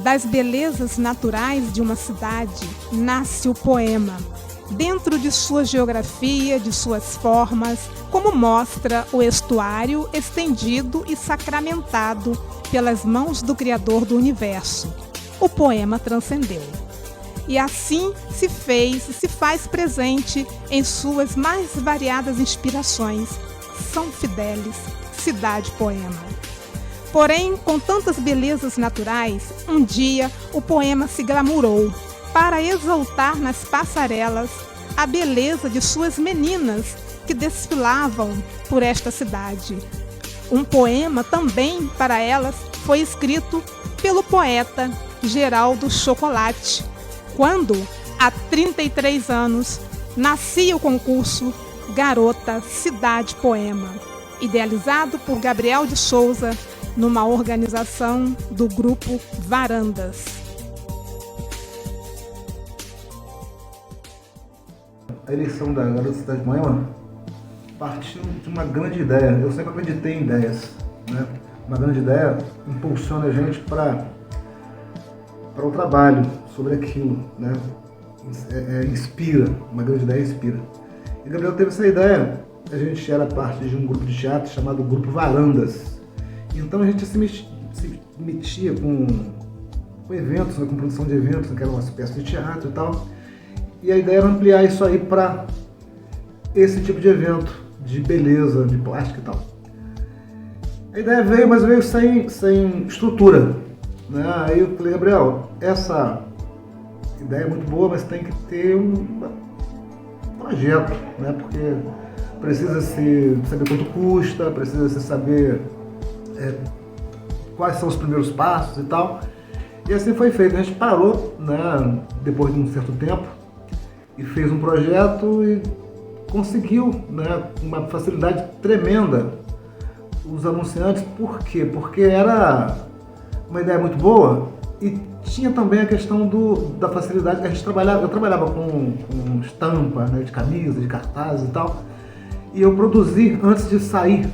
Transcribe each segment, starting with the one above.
Das belezas naturais de uma cidade nasce o poema, dentro de sua geografia, de suas formas, como mostra o estuário estendido e sacramentado pelas mãos do Criador do Universo. O poema transcendeu. E assim se fez e se faz presente em suas mais variadas inspirações. São Fidélis, cidade-poema. Porém, com tantas belezas naturais, um dia o poema se glamourou para exaltar nas passarelas a beleza de suas meninas que desfilavam por esta cidade. Um poema também para elas foi escrito pelo poeta Geraldo Chocolate, quando, há 33 anos, nascia o concurso Garota Cidade Poema, idealizado por Gabriel de Souza, numa organização do grupo Varandas. A eleição da Garota Cidade Poema partiu de uma grande ideia. Eu sempre acreditei em ideias, né? Uma grande ideia impulsiona a gente para o trabalho sobre aquilo, né? Inspira, uma grande ideia inspira. E Gabriel teve essa ideia. A gente era parte de um grupo de teatro chamado Grupo Varandas. Então a gente se metia com eventos, né, com produção de eventos, que era uma espécie de teatro e tal. E a ideia era ampliar isso aí para esse tipo de evento, de beleza, de plástico e tal. A ideia veio, mas veio sem estrutura, né? Aí eu falei, Gabriel, essa ideia é muito boa, mas tem que ter um projeto, né? Porque precisa se saber quanto custa, precisa se saber quais são os primeiros passos e tal. E assim foi feito. A gente parou, né, depois de um certo tempo e fez um projeto e conseguiu, né, uma facilidade tremenda os anunciantes. Por quê? Porque era uma ideia muito boa e tinha também a questão da facilidade que a gente trabalhava. Eu trabalhava com estampa, né, de camisa, de cartazes e tal. E eu produzi, antes de sair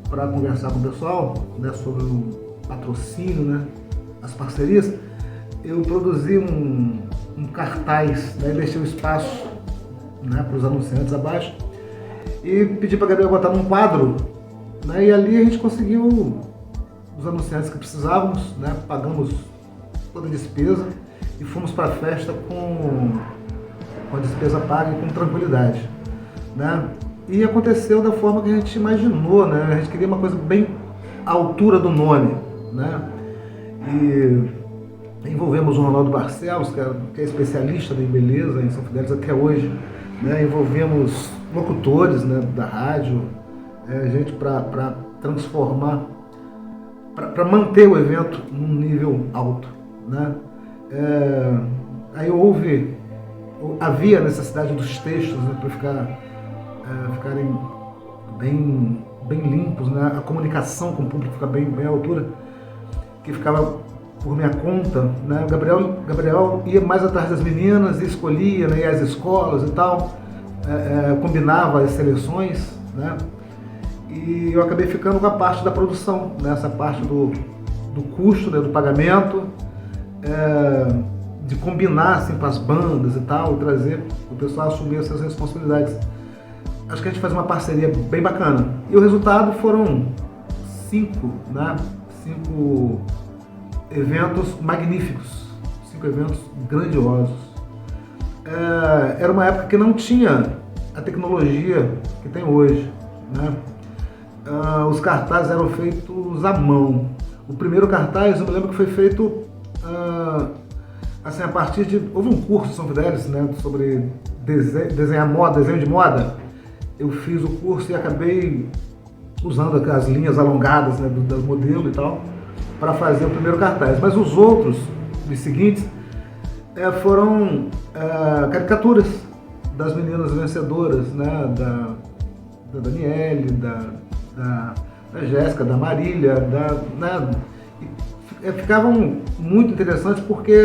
para conversar com o pessoal, né, sobre o patrocínio, né, as parcerias, eu produzi um cartaz, né, deixei o espaço, né, para os anunciantes abaixo e pedi para a Gabriel botar num quadro, né, e ali a gente conseguiu os anunciantes que precisávamos, né, pagamos toda a despesa e fomos para a festa com a despesa paga e com tranquilidade, né. E aconteceu da forma que a gente imaginou, né? A gente queria uma coisa bem à altura do nome, né? E envolvemos o Ronaldo Barcelos, que é especialista em beleza em São Fidélis até hoje, né? Envolvemos locutores, né, da rádio, gente para transformar, para manter o evento num nível alto, né? Aí havia necessidade dos textos, né, para ficarem bem limpos, né? A comunicação com o público fica bem à altura, que ficava por minha conta, né? O Gabriel ia mais atrás das meninas e escolhia, né, ia às escolas e tal, combinava as seleções, né? E eu acabei ficando com a parte da produção, né? Essa parte do custo, né, do pagamento, de combinar assim, com as bandas e tal, e trazer o pessoal a assumir essas responsabilidades. Acho que a gente faz uma parceria bem bacana. E o resultado foram 5 eventos magníficos, 5 eventos grandiosos. Era uma época que não tinha a tecnologia que tem hoje, né? Os cartazes eram feitos à mão. O primeiro cartaz, eu me lembro que foi feito assim, a partir de... Houve um curso em São Fidélis, né, sobre desenhar moda, desenho de moda. Eu fiz o curso e acabei usando as linhas alongadas, né, das modelos e tal, para fazer o primeiro cartaz. Mas os outros, os seguintes, foram caricaturas das meninas vencedoras, né, da Daniele, da Jéssica, da Marília, né, ficavam muito interessantes porque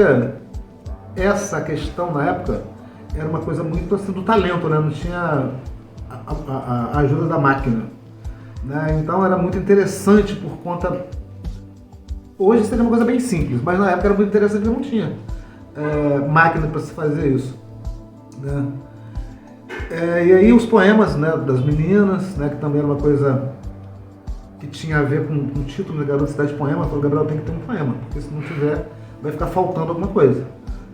essa questão na época era uma coisa muito assim do talento, né, não tinha a ajuda da máquina, né? Então era muito interessante por conta Hoje seria uma coisa bem simples, mas na época era muito interessante, porque não tinha máquina para se fazer isso, né? E aí os poemas, né, das meninas, né, que também era uma coisa que tinha a ver com o título da Garota Cidade Poema. Falou: Gabriel, tem que ter um poema, porque se não tiver, vai ficar faltando alguma coisa,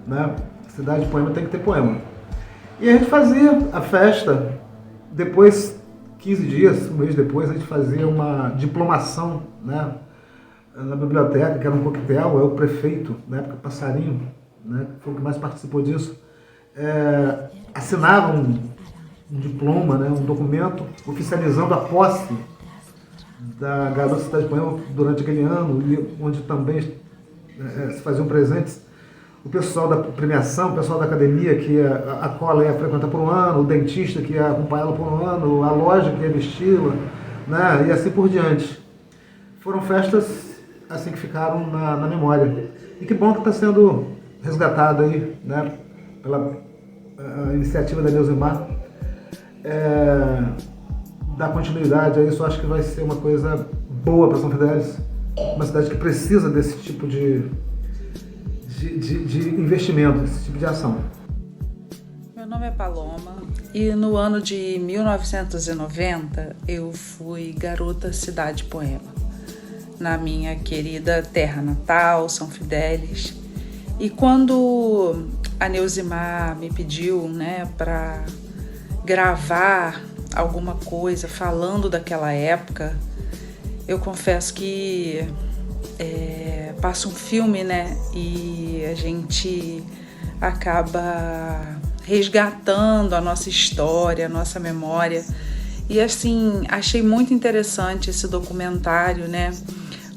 né? Cidade Poema tem que ter poema. E a gente fazia a festa, depois, 15 dias, um mês depois, a gente fazia uma diplomação, né, na biblioteca, que era um coquetel. O prefeito, na época, Passarinho, né, que foi o que mais participou disso, assinava um diploma, né, um documento oficializando a posse da Garota Cidade Poema durante aquele ano, onde também se faziam presentes o pessoal da premiação, o pessoal da academia que a cola ia frequentar por um ano, o dentista que ia acompanhá-la por um ano, a loja que ia vesti-la, né, e assim por diante. Foram festas assim que ficaram na memória. E que bom que está sendo resgatado aí, né, pela iniciativa da Neusimar, dar continuidade a isso. Acho que vai ser uma coisa boa para São Fidélis, uma cidade que precisa desse tipo de investimento, desse tipo de ação. Meu nome é Paloma e no ano de 1990 eu fui Garota Cidade Poema, na minha querida terra natal, São Fidélis. E quando a Neusimar me pediu, né, para gravar alguma coisa falando daquela época, eu confesso que passa um filme, né, e a gente acaba resgatando a nossa história, a nossa memória. E assim, achei muito interessante esse documentário, né,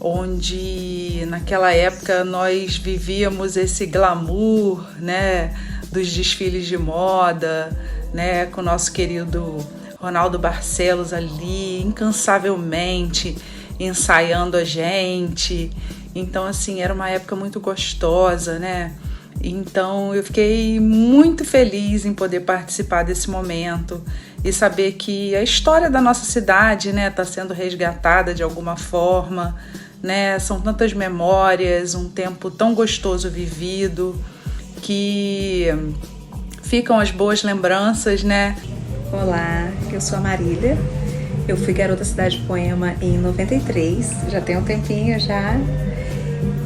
onde naquela época nós vivíamos esse glamour, né, dos desfiles de moda, né, com o nosso querido Ronaldo Barcelos ali, incansavelmente ensaiando a gente. Então, assim, era uma época muito gostosa, né? Então, eu fiquei muito feliz em poder participar desse momento e saber que a história da nossa cidade, né, está sendo resgatada de alguma forma, né? São tantas memórias, um tempo tão gostoso vivido, que ficam as boas lembranças, né? Olá, eu sou a Marília. Eu fui Garota Cidade Poema em 93, já tem um tempinho já.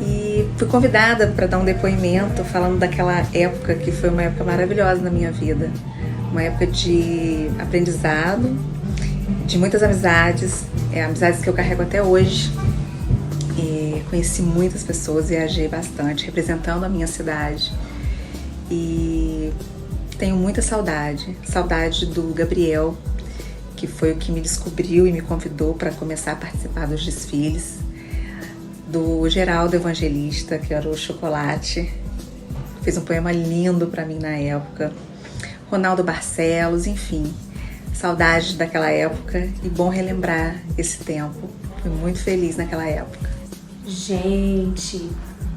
E fui convidada para dar um depoimento falando daquela época que foi uma época maravilhosa na minha vida. Uma época de aprendizado, de muitas amizades, amizades que eu carrego até hoje. E conheci muitas pessoas, viajei bastante, representando a minha cidade. E tenho muita saudade do Gabriel, que foi o que me descobriu e me convidou para começar a participar dos desfiles, do Geraldo Evangelista, que era o Chocolate, fez um poema lindo para mim na época, Ronaldo Barcelos, enfim, saudade daquela época e bom relembrar esse tempo. Fui muito feliz naquela época. Gente,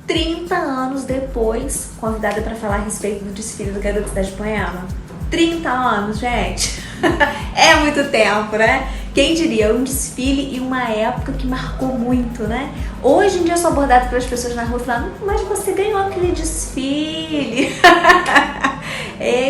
30 anos depois, convidada para falar a respeito do desfile do Garota Cidade Poema. 30 anos, gente! É muito tempo, né? Quem diria, um desfile e uma época que marcou muito, né? Hoje em dia eu sou abordada pelas pessoas na rua falando: mas você ganhou aquele desfile!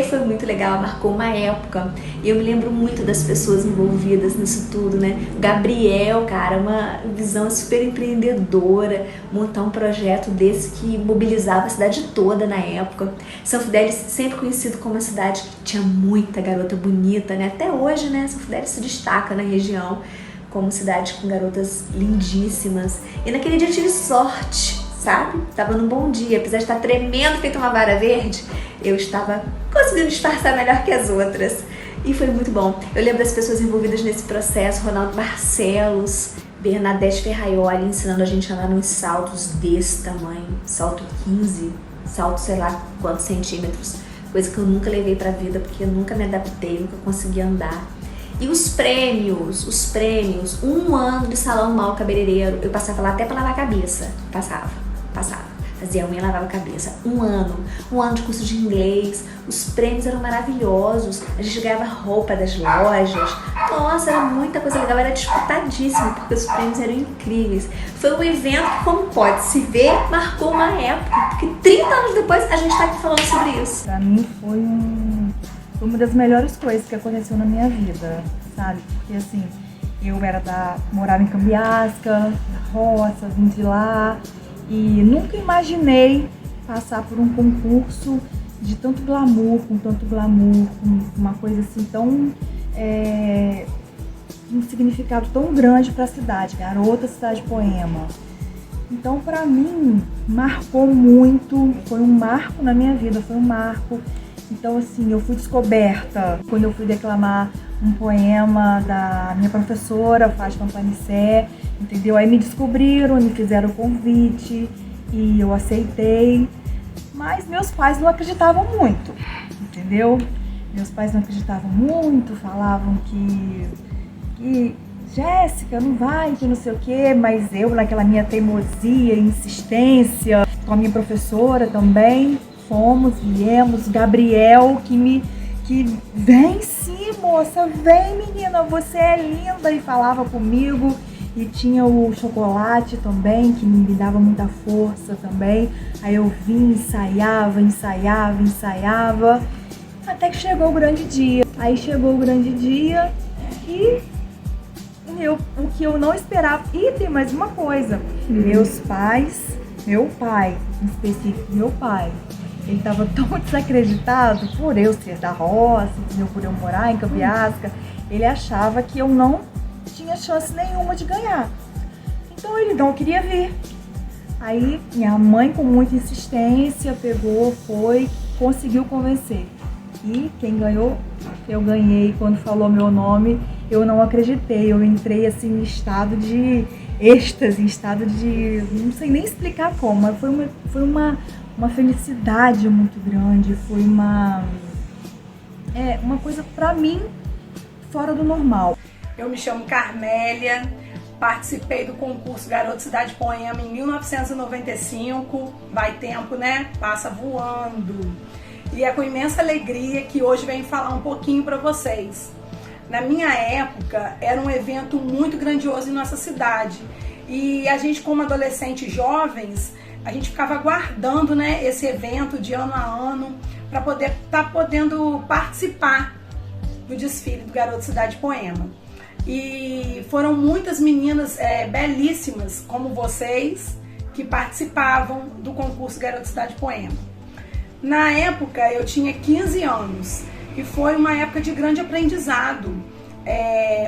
Foi muito legal, marcou uma época. E eu me lembro muito das pessoas envolvidas nisso tudo, né? Gabriel, cara, uma visão super empreendedora, montar um projeto desse que mobilizava a cidade toda na época. São Fidélis sempre conhecido como uma cidade que tinha muita garota bonita, né? Até hoje, né? São Fidélis se destaca na região como cidade com garotas lindíssimas. E naquele dia eu tive sorte, sabe? Tava num bom dia, apesar de estar tremendo feito uma vara verde, eu estava conseguindo disfarçar melhor que as outras. E foi muito bom. Eu lembro das pessoas envolvidas nesse processo: Ronaldo Barcelos, Bernadette Ferraioli ensinando a gente a andar nos saltos desse tamanho, salto 15, salto sei lá quantos centímetros, coisa que eu nunca levei pra vida porque eu nunca me adaptei, nunca consegui andar. E os prêmios, um ano de salão mal cabeleireiro, eu passava lá até pra lavar a cabeça, passava. fazia unha e lavava a cabeça. Um ano de curso de inglês, os prêmios eram maravilhosos, a gente ganhava roupa das lojas, nossa, era muita coisa legal, era disputadíssimo, porque os prêmios eram incríveis. Foi um evento que, como pode se ver, marcou uma época, porque 30 anos depois a gente está aqui falando sobre isso. Pra mim foi uma das melhores coisas que aconteceu na minha vida, sabe? Porque assim, morava em Cambiasca, na roça, vim de lá e nunca imaginei passar por um concurso de tanto glamour, com uma coisa assim tão... um significado tão grande para a cidade, Garota Cidade Poema. Então, para mim, marcou muito, foi um marco na minha vida, foi um marco. Então, assim, eu fui descoberta quando eu fui declamar um poema da minha professora, Fátima Panissé, entendeu? Aí me descobriram, me fizeram o convite e eu aceitei. Mas meus pais não acreditavam muito, entendeu? Meus pais não acreditavam muito, falavam que Jéssica, não vai, que não sei o quê, mas eu, naquela minha teimosia, insistência, com a minha professora também, viemos, Gabriel, que vem sim, moça, vem menina, você é linda, e falava comigo, e tinha o chocolate também, que me dava muita força também, aí eu vim, ensaiava, até que chegou o grande dia. Aí chegou o grande dia e o que eu não esperava. E tem mais uma coisa, meu pai, em específico, ele estava tão desacreditado por eu ser da roça, por eu morar em Cambiasca, ele achava que eu não tinha chance nenhuma de ganhar. Então ele não queria vir. Aí minha mãe, com muita insistência, conseguiu convencer. E quem ganhou, eu ganhei. Quando falou meu nome, eu não acreditei. Eu entrei assim em estado de êxtase, em estado de... não sei nem explicar como, mas foi uma felicidade muito grande. Foi uma coisa, pra mim, fora do normal. Eu me chamo Carmélia, participei do concurso Garota Cidade Poema em 1995. Vai tempo, né? Passa voando. E é com imensa alegria que hoje venho falar um pouquinho para vocês. Na minha época, era um evento muito grandioso em nossa cidade. E a gente, como adolescentes jovens, a gente ficava aguardando, né, esse evento de ano a ano para poder estar podendo participar do desfile do Garota Cidade Poema. E foram muitas meninas belíssimas, como vocês, que participavam do concurso Garota Cidade Poema. Na época eu tinha 15 anos e foi uma época de grande aprendizado,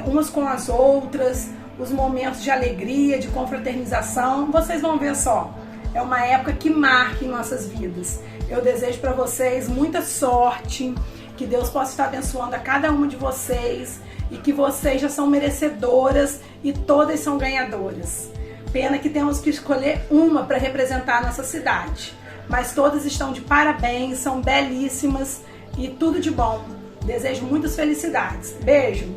umas com as outras, os momentos de alegria, de confraternização, vocês vão ver só, é uma época que marca em nossas vidas. Eu desejo para vocês muita sorte, que Deus possa estar abençoando a cada uma de vocês e que vocês já são merecedoras e todas são ganhadoras. Pena que temos que escolher uma para representar a nossa cidade. Mas todas estão de parabéns, são belíssimas e tudo de bom. Desejo muitas felicidades. Beijo!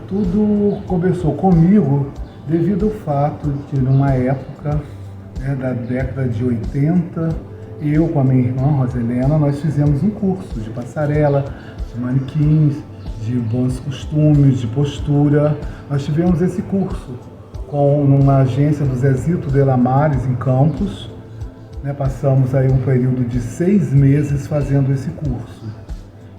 Tudo começou comigo devido ao fato de que numa época da década de 80, eu com a minha irmã Roselena, nós fizemos um curso de passarela, de manequins, de bons costumes, de postura. Nós tivemos esse curso numa agência do Zezito de Lamares, em Campos. Passamos aí um período de 6 meses fazendo esse curso.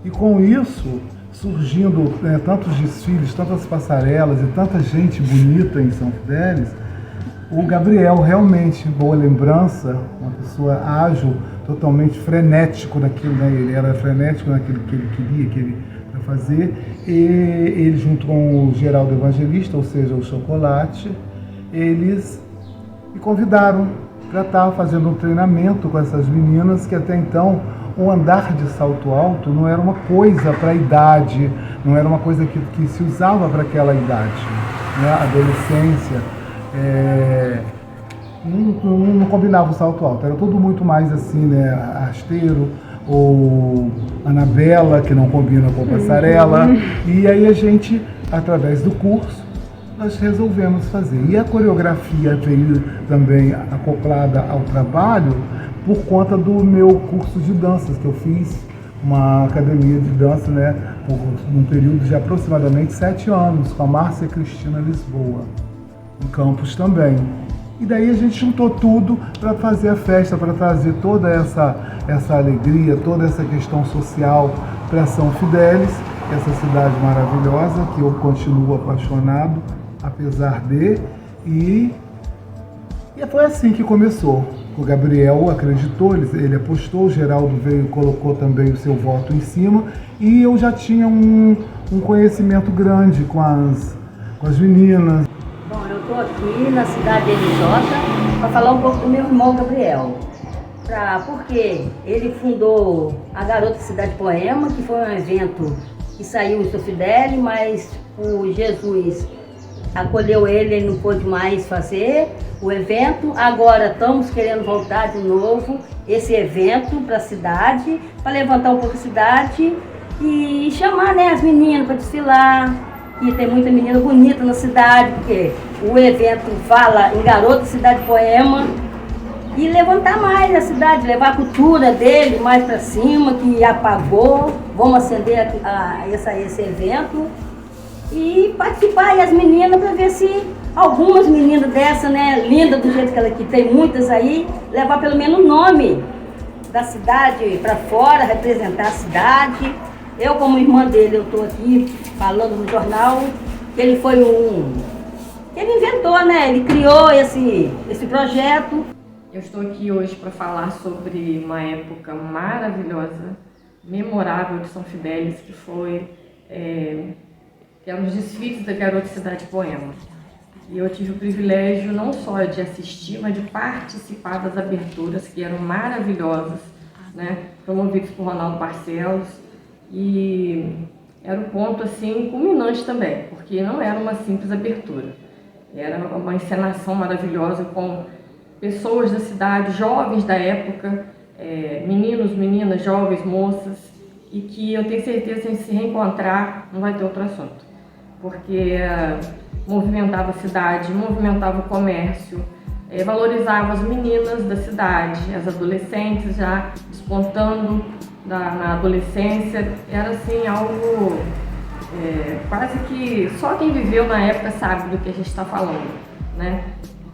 E com isso, surgindo tantos desfiles, tantas passarelas e tanta gente bonita em São Fidélis, o Gabriel, realmente, boa lembrança, uma pessoa ágil, totalmente frenético naquilo, né? Ele era frenético naquilo que ele queria fazer. E ele, junto com o Geraldo Evangelista, ou seja, o Chocolate, eles me convidaram para estar fazendo um treinamento com essas meninas, que até então o andar de salto alto não era uma coisa para a idade, não era uma coisa que se usava para aquela idade, né? A adolescência não combinava o salto alto, era tudo muito mais assim, né? Rasteiro ou Anabela, que não combina com passarela. E aí a gente, através do curso, nós resolvemos fazer. E a coreografia veio também acoplada ao trabalho por conta do meu curso de danças, que eu fiz uma academia de dança, né, por um período de aproximadamente 7 anos, com a Márcia Cristina Lisboa, em Campos também. E daí a gente juntou tudo para fazer a festa, para trazer toda essa alegria, toda essa questão social para São Fidélis, essa cidade maravilhosa que eu continuo apaixonado, apesar de... E foi assim que começou. O Gabriel acreditou, ele apostou, o Geraldo veio e colocou também o seu voto em cima, e eu já tinha um conhecimento grande com as meninas. Bom, eu estou aqui na cidade de Elisota para falar um pouco do meu irmão Gabriel. Porque ele fundou a Garota Cidade Poema, que foi um evento que saiu em São Fidélis, mas o Jesus acolheu ele não pôde mais fazer o evento. Agora estamos querendo voltar de novo esse evento para a cidade, para levantar um pouco a cidade e chamar, né, as meninas para desfilar. E tem muita menina bonita na cidade, porque o evento fala em Garota Cidade Poema. E levantar mais a cidade, levar a cultura dele mais para cima, que apagou. Vamos acender esse evento e participar, e as meninas, para ver se algumas meninas dessa, né, linda do jeito que ela aqui, tem muitas aí, levar pelo menos o nome da cidade para fora, representar a cidade. Eu, como irmã dele, eu estou aqui falando no jornal que ele foi ele inventou, né, ele criou esse projeto. Eu estou aqui hoje para falar sobre uma época maravilhosa, memorável de São Fidélis, que foi eram os desfiles da Garota Cidade Poema. E eu tive o privilégio não só de assistir, mas de participar das aberturas, que eram maravilhosas, né, promovidas por Ronaldo Barcelos. E era um ponto assim culminante também, porque não era uma simples abertura, era uma encenação maravilhosa com pessoas da cidade, jovens da época, meninos, meninas, jovens, moças, e que eu tenho certeza que se reencontrar não vai ter outro assunto, porque movimentava a cidade, movimentava o comércio, valorizava as meninas da cidade, as adolescentes já despontando na adolescência. Era assim algo quase que só quem viveu na época sabe do que a gente está falando, né?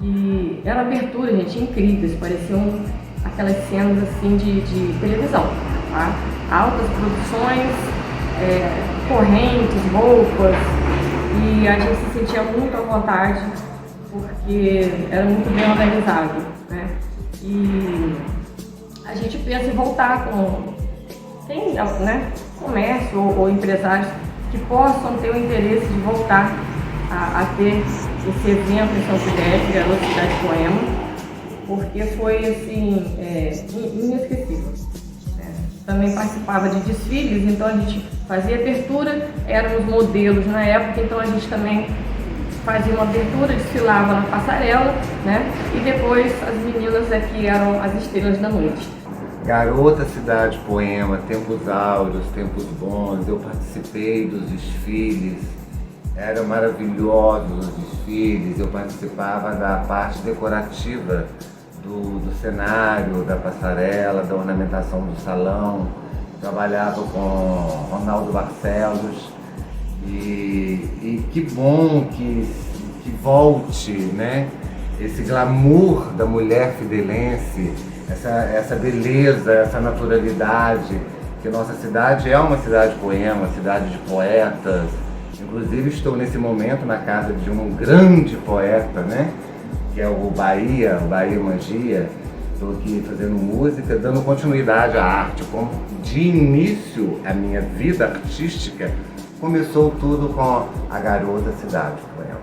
E era abertura, gente, incríveis, pareciam aquelas cenas assim de televisão, tá? Altas produções, correntes, roupas, e a gente se sentia muito à vontade porque era muito bem organizado, né? E a gente pensa em voltar com quem, né, comércio ou empresários que possam ter o interesse de voltar a ter esse evento em São Fidélis, Garota Cidade Poema, porque foi assim, inesquecível. Também participava de desfiles, então a gente fazia abertura, éramos modelos na época, então a gente também fazia uma abertura, desfilava na passarela, né? E depois as meninas aqui eram as estrelas da noite. Garota Cidade Poema, tempos áureos, tempos bons, eu participei dos desfiles, eram maravilhosos os desfiles, eu participava da parte decorativa do cenário, da passarela, da ornamentação do salão, trabalhava com Ronaldo Barcelos, e que bom que volte, né, esse glamour da mulher fidelense, essa beleza, essa naturalidade, que nossa cidade é uma cidade poema, cidade de poetas. Inclusive estou nesse momento na casa de um grande poeta, né, que é o Bahia Mangia. Estou aqui fazendo música, dando continuidade à arte. Como de início a minha vida artística começou tudo com a Garota Cidade Poema.